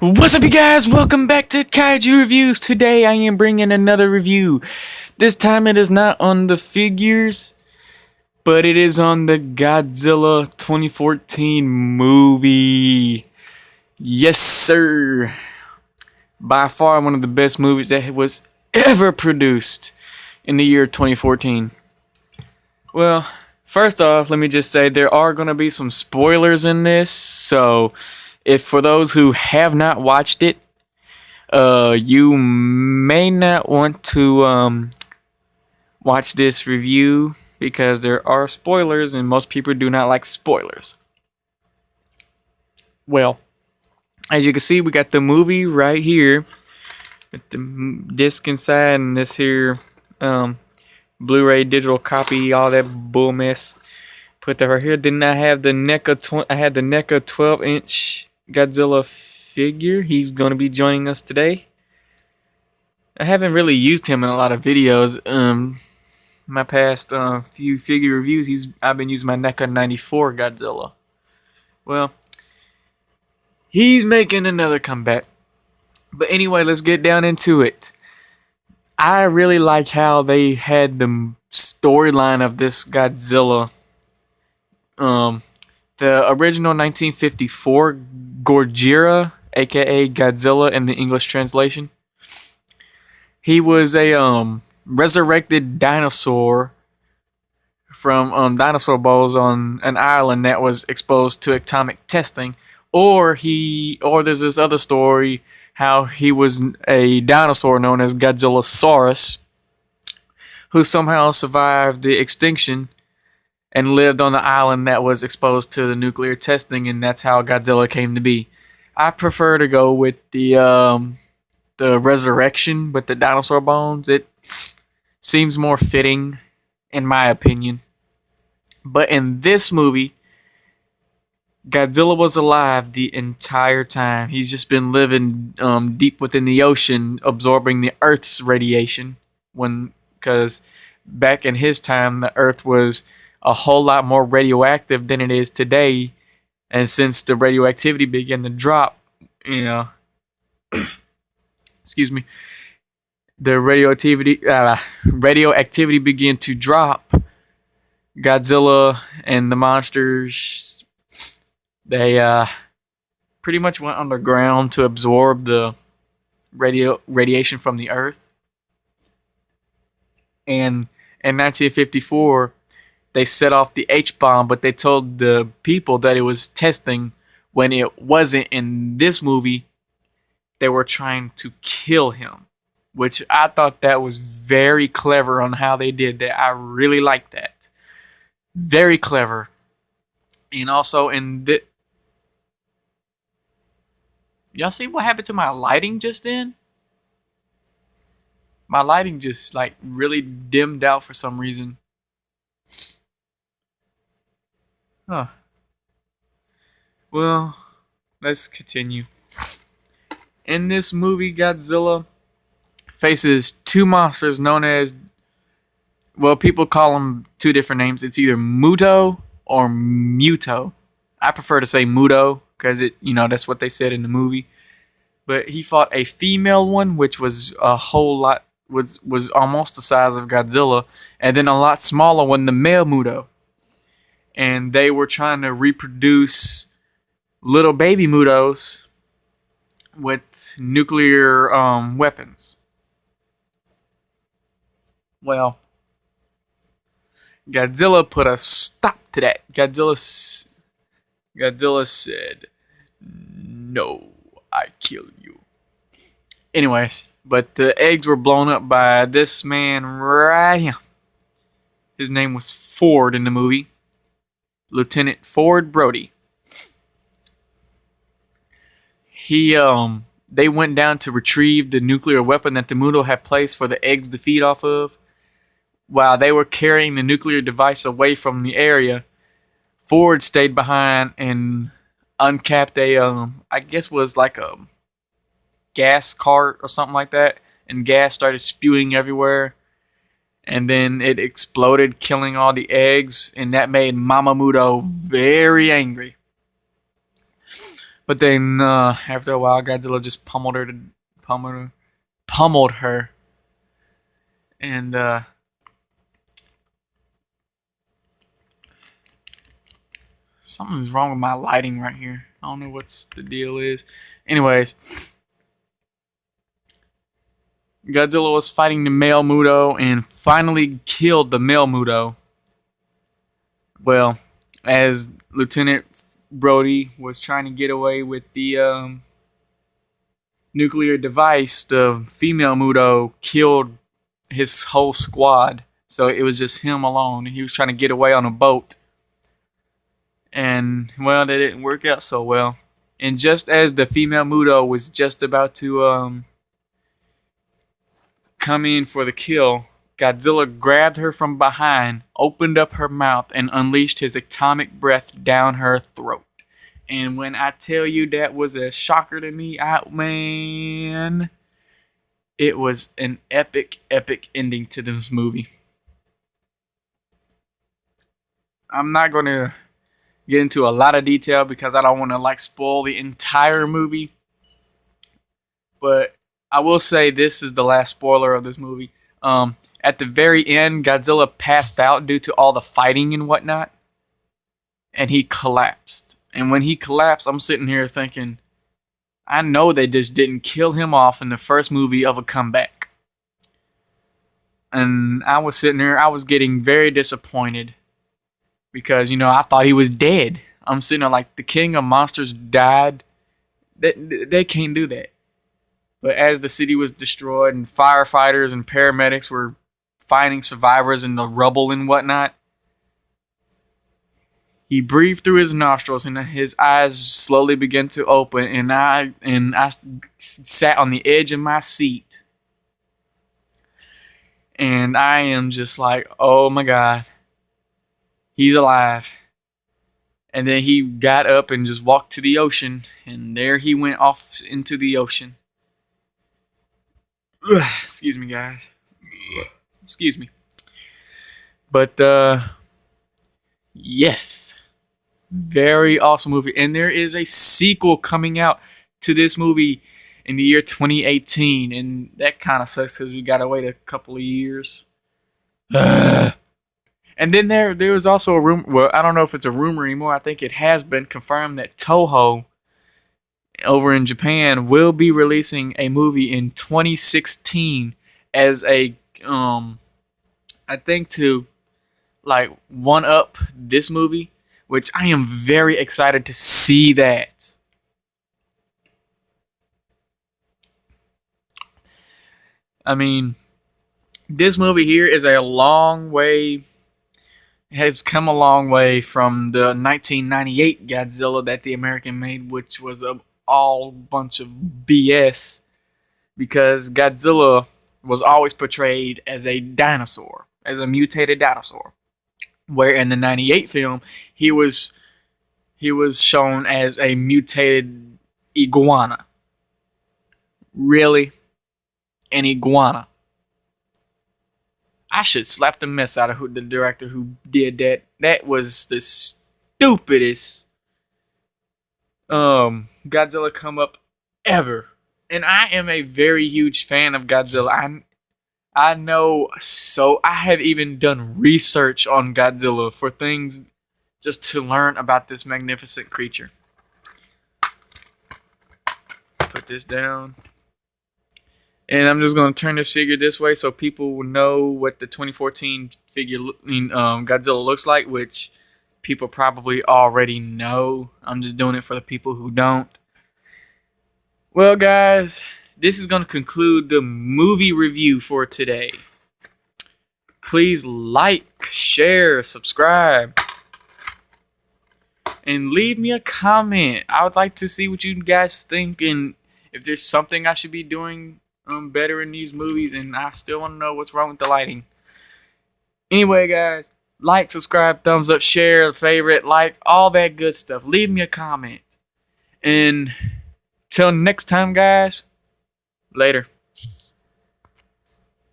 What's up, you guys? Welcome back to Kaiju Reviews. Today I am bringing another review. This time it is not on the figures, but it is on the Godzilla 2014 movie. Yes, sir. By far one of the best movies that was ever produced in the year 2014. Well, first off, let me just say there are going to be some spoilers in this, so if for those who have not watched it, you may not want to watch this review because there are spoilers and most people do not like spoilers. Well, as you can see, we got the movie right here with the disc inside and this here Blu-ray digital copy, all that bull mess. Put that right here. Then I have the I had the NECA 12-inch Godzilla figure. He's going to be joining us today. I haven't really used him in a lot of videos. My past few figure reviews, I've been using my NECA 94 Godzilla. Well, he's making another comeback. But anyway, let's get down into it. I really like how they had the storyline of this Godzilla. The original 1954 Godzilla, aka Godzilla in the English translation. He was a resurrected dinosaur from dinosaur bones on an island that was exposed to atomic testing. Or there's this other story how he was a dinosaur known as Godzillasaurus who somehow survived the extinction and lived on the island that was exposed to the nuclear testing, and that's how Godzilla came to be. I prefer to go with the resurrection with the dinosaur bones. It seems more fitting, in my opinion. But in this movie, Godzilla was alive the entire time. He's just been living deep within the ocean, absorbing the Earth's radiation. Because back in his time, the Earth was a whole lot more radioactive than it is today. And since the radioactivity began to drop, excuse me, the radioactivity began to drop. Godzilla and the monsters, they pretty much went underground to absorb the radiation from the Earth. And in 1954, they set off the H-bomb, but they told the people that it was testing when it wasn't. In this movie, they were trying to kill him, which I thought that was very clever on how they did that. I really liked that. Very clever. And also in the... Y'all see what happened to my lighting just then? My lighting just really dimmed out for some reason. Huh. Well, let's continue. In this movie, Godzilla faces two monsters known as, well, people call them two different names. It's either Muto or Muto. I prefer to say Muto because that's what they said in the movie. But he fought a female one, which was a whole lot, was almost the size of Godzilla, and then a lot smaller one, the male Muto. And they were trying to reproduce little baby Mutos with nuclear weapons. Well, Godzilla put a stop to that. Godzilla said, "No, I kill you." Anyways, but the eggs were blown up by this man right here. His name was Ford in the movie. Lieutenant Ford Brody. They went down to retrieve the nuclear weapon that the Muto had placed for the eggs to feed off of. While they were carrying the nuclear device away from the area, Ford stayed behind and uncapped I guess was like a gas cart or something like that, and gas started spewing everywhere. And then it exploded, killing all the eggs, and that made Mama Muto very angry. But then after a while, Godzilla just pummeled her, pummeled her, and something's wrong with my lighting right here. I don't know what's the deal is. Anyways, Godzilla was fighting the male Muto and finally killed the male Muto. Well, as Lieutenant Brody was trying to get away with the nuclear device, the female Muto killed his whole squad. So it was just him alone. He was trying to get away on a boat. And, well, that didn't work out so well. And just as the female Muto was just about to come in for the kill, Godzilla grabbed her from behind, opened up her mouth, and unleashed his atomic breath down her throat. And when I tell you that was a shocker to me, man, it was an epic, epic ending to this movie. I'm not going to get into a lot of detail because I don't want to spoil the entire movie. But I will say this is the last spoiler of this movie. At the very end, Godzilla passed out due to all the fighting and whatnot. And he collapsed. And when he collapsed, I'm sitting here thinking, I know they just didn't kill him off in the first movie of a comeback. And I was sitting there, I was getting very disappointed. Because, I thought he was dead. I'm sitting there like, the king of monsters died. They can't do that. But as the city was destroyed and firefighters and paramedics were finding survivors in the rubble and whatnot, he breathed through his nostrils and his eyes slowly began to open, and I sat on the edge of my seat. And I am just like, oh my God, he's alive. And then he got up and just walked to the ocean, and there he went off into the ocean. Excuse me, guys. Excuse me. But, yes. Very awesome movie. And there is a sequel coming out to this movie in the year 2018. And that kind of sucks because we got to wait a couple of years. And then there was also a rumor. Well, I don't know if it's a rumor anymore. I think it has been confirmed that Toho over in Japan will be releasing a movie in 2016 as a I think to one up this movie, which I am very excited to see that. I mean, this movie here is a long way, has come a long way from the 1998 Godzilla that the American made, which was a all bunch of BS, because Godzilla was always portrayed as a dinosaur, as a mutated dinosaur, where in the 98 film he was shown as a mutated iguana. Really? An iguana? I should slap the mess out of the director who did that. That was the stupidest Godzilla come up ever. And I am a very huge fan of Godzilla. I know, so I have even done research on Godzilla for things just to learn about this magnificent creature. Put this down. And I'm just going to turn this figure this way so people will know what the 2014 figure Godzilla looks like, which people probably already know. I'm just doing it for the people who don't. Well, guys, this is going to conclude the movie review for today. Please like, share, subscribe, and leave me a comment. I would like to see what you guys think, and if there's something I should be doing better in these movies, and I still want to know what's wrong with the lighting. Anyway, guys, like, subscribe, thumbs up, share, favorite, like, all that good stuff. Leave me a comment. And till next time, guys, later.